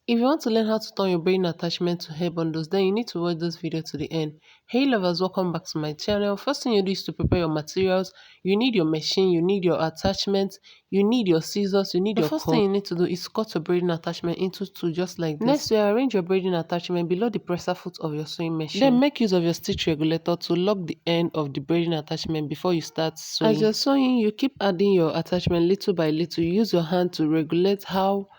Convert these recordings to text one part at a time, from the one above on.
If you want to learn how to turn your braiding attachment to hair bundles, then you need to watch this video to the end. Hey lovers, welcome back to my channel. First thing you do is to prepare your materials. You need your machine, you need your attachment, you need your scissors, you need your comb. The first thing you need to do is cut your braiding attachment into two just like this. Next, you arrange your braiding attachment below the presser foot of your sewing machine. Then make use of your stitch regulator to lock the end of the braiding attachment before you start sewing. As you're sewing, you keep adding your attachment little by little. You use your hand to regulate how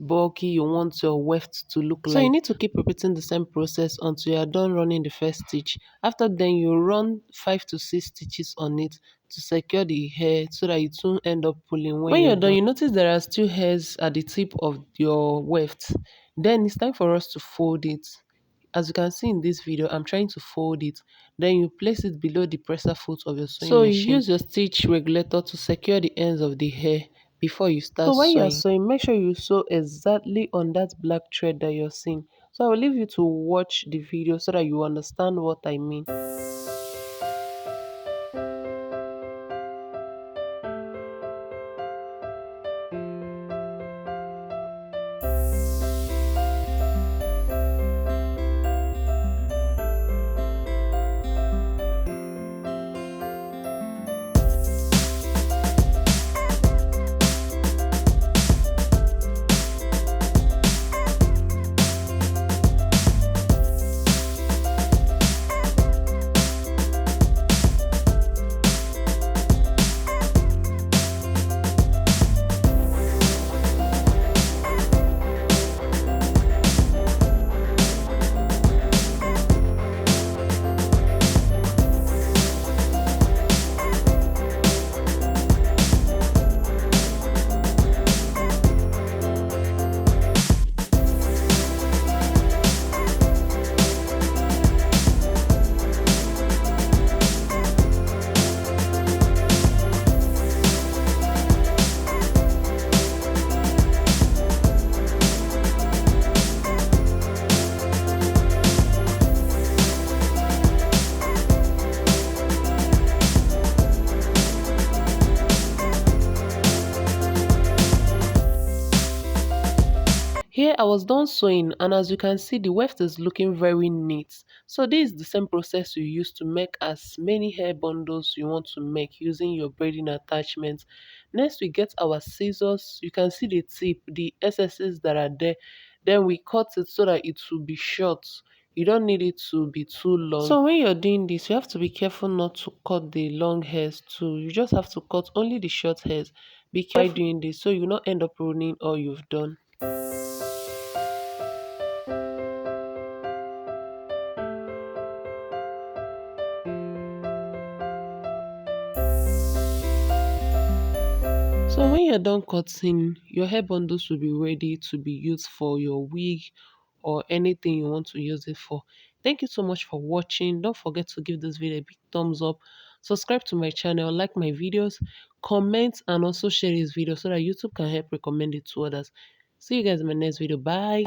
bulky you want your weft to look like. So you need to keep repeating the same process until you are done running the first stitch. After then, you run 5 to 6 stitches on it to secure the hair so that it won't end up pulling. When you're done, you notice there are still hairs at the tip of your weft. Then it's time for us to fold it. As you can see in this video, I'm trying to fold it. Then you place it below the presser foot of your sewing machine. So you use your stitch regulator to secure the ends of the hair before you start sewing. So when you are sewing, make sure you sew exactly on that black thread that you're seeing. So I will leave you to watch the video so that you understand what I mean. Here I was done sewing, and as you can see, the weft is looking very neat. So this is the same process you use to make as many hair bundles you want to make using your braiding attachments. Next, we get our scissors. You can see the tip, the SSs that are there. Then we cut it so that it will be short. You don't need it to be too long. So when you're doing this, you have to be careful not to cut the long hairs too. You just have to cut only the short hairs. Be careful while doing this so you not end up ruining all you've done. So when you're done cutting, your hair bundles will be ready to be used for your wig or anything you want to use it for. Thank you so much for watching. Don't forget to give this video a big thumbs up. Subscribe to my channel, like my videos, comment, and also share this video so that YouTube can help recommend it to others. See you guys in my next video. Bye.